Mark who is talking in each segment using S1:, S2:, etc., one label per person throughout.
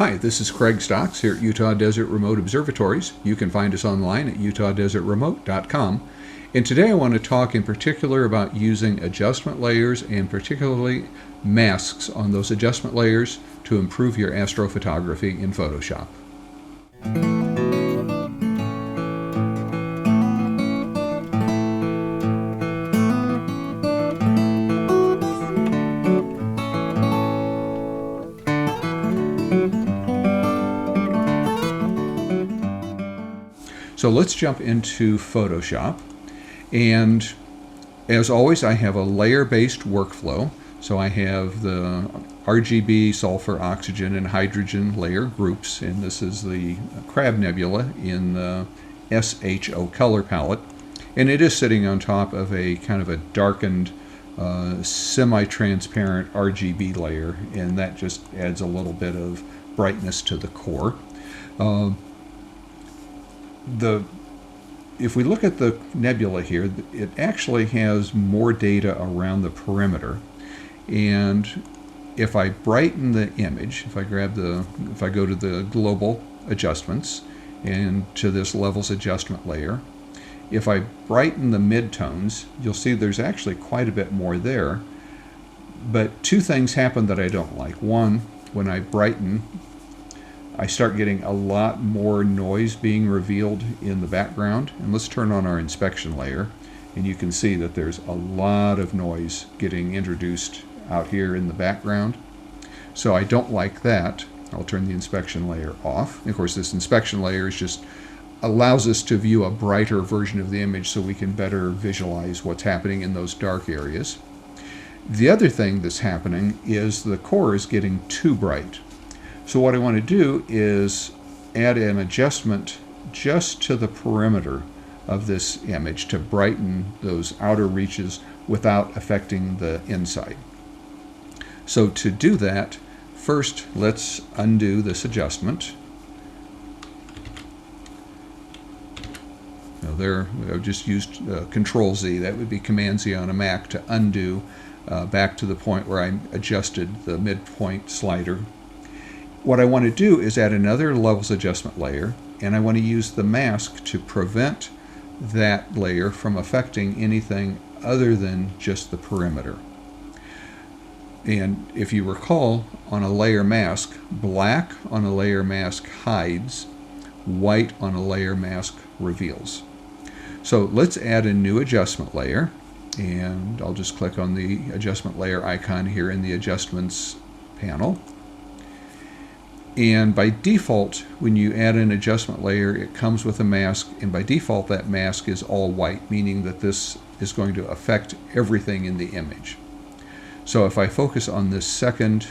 S1: Hi, this is Craig Stocks here at Utah Desert Remote Observatories. You can find us online at utahdesertremote.com. And today I want to talk in particular about using adjustment layers and particularly masks on those adjustment layers to improve your astrophotography in Photoshop. So let's jump into Photoshop. And as always, I have a layer-based workflow. So I have the RGB, sulfur, oxygen, and hydrogen layer groups. And this is the Crab Nebula in the SHO color palette. And it is sitting on top of a kind of a darkened, semi-transparent RGB layer. And that just adds a little bit of brightness to the core. If we look at the nebula here, it actually has more data around the perimeter. And if I brighten the image, if I go to the global adjustments and to this levels adjustment layer, if I brighten the midtones, you'll see there's actually quite a bit more there. But two things happen that I don't like. One, when I brighten, I start getting a lot more noise being revealed in the background. And let's turn on our inspection layer, and you can see that there's a lot of noise getting introduced out here in the background. So I don't like that. I'll turn the inspection layer off. And of course, this inspection layer is just allows us to view a brighter version of the image so we can better visualize what's happening in those dark areas. The other thing that's happening is the core is getting too bright. So what I want to do is add an adjustment just to the perimeter of this image to brighten those outer reaches without affecting the inside. So to do that, first let's undo this adjustment. Now there, I've just used Control Z. That would be Command Z on a Mac to undo back to the point where I adjusted the midpoint slider. What I want to do is add another levels adjustment layer, and I want to use the mask to prevent that layer from affecting anything other than just the perimeter. And if you recall, on a layer mask, black on a layer mask hides, white on a layer mask reveals. So let's add a new adjustment layer, and I'll just click on the adjustment layer icon here in the adjustments panel. And by default, when you add an adjustment layer, it comes with a mask, and by default that mask is all white, meaning that this is going to affect everything in the image. So if I focus on this second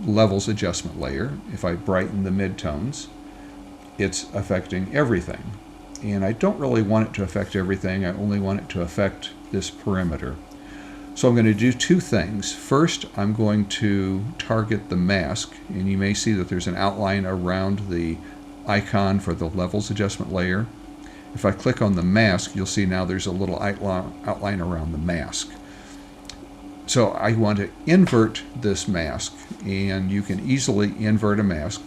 S1: levels adjustment layer, if I brighten the midtones, it's affecting everything. And I don't really want it to affect everything, I only want it to affect this perimeter. So I'm going to do two things. First, I'm going to target the mask, and you may see that there's an outline around the icon for the levels adjustment layer. If I click on the mask, you'll see now there's a little outline around the mask. So I want to invert this mask, and you can easily invert a mask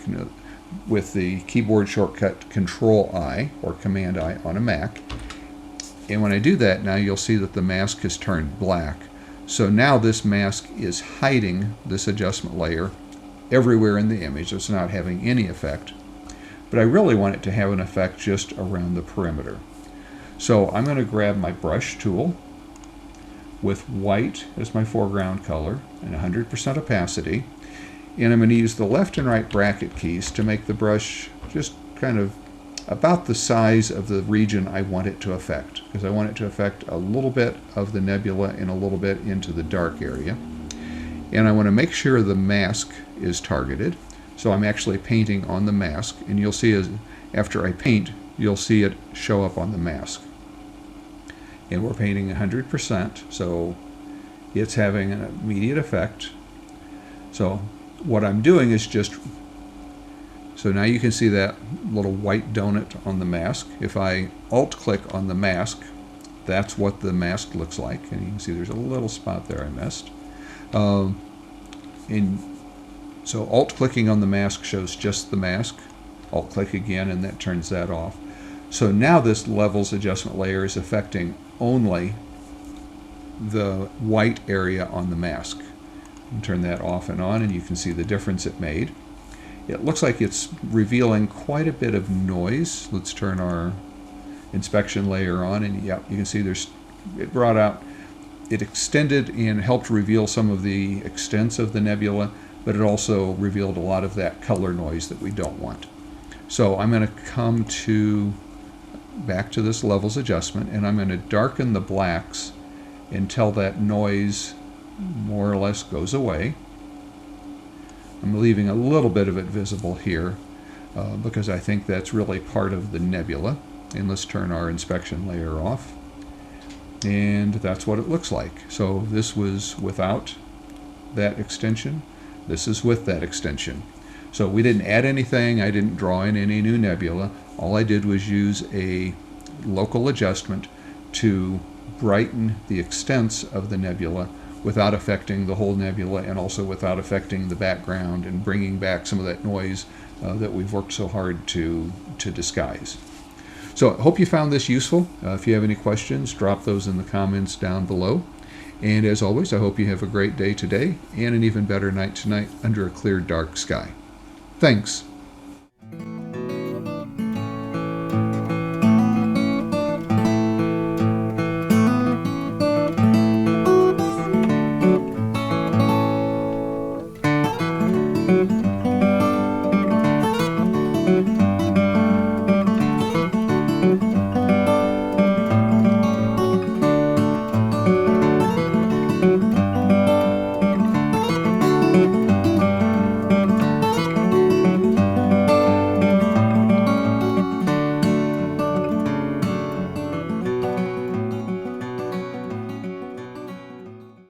S1: with the keyboard shortcut Control-I or Command-I on a Mac. And when I do that, now you'll see that the mask has turned black. So now this mask is hiding this adjustment layer everywhere in the image. It's not having any effect. But I really want it to have an effect just around the perimeter. So I'm going to grab my brush tool with white as my foreground color and 100% opacity. And I'm going to use the left and right bracket keys to make the brush just kind of about the size of the region I want it to affect, because I want it to affect a little bit of the nebula and a little bit into the dark area. And I want to make sure the mask is targeted. So I'm actually painting on the mask, and you'll see after I paint, you'll see it show up on the mask. And we're painting 100%, so it's having an immediate effect. So what I'm doing is so now you can see that little white donut on the mask. If I alt-click on the mask, that's what the mask looks like. And you can see there's a little spot there I missed. And So Alt-clicking on the mask shows just the mask. Alt-click again and that turns that off. So now this levels adjustment layer is affecting only the white area on the mask. And turn that off and on and you can see the difference it made. It looks like it's revealing quite a bit of noise. Let's turn our inspection layer on and yeah, you can see it brought out, it extended and helped reveal some of the extents of the nebula, but it also revealed a lot of that color noise that we don't want. So I'm going to come back to this levels adjustment and I'm going to darken the blacks until that noise more or less goes away. I'm leaving a little bit of it visible here because I think that's really part of the nebula. And let's turn our inspection layer off. And that's what it looks like. So this was without that extension. This is with that extension. So we didn't add anything. I didn't draw in any new nebula. All I did was use a local adjustment to brighten the extents of the nebula without affecting the whole nebula and also without affecting the background and bringing back some of that noise that we've worked so hard to disguise. So I hope you found this useful. If you have any questions, drop those in the comments down below. And as always, I hope you have a great day today and an even better night tonight under a clear, dark sky. Thanks.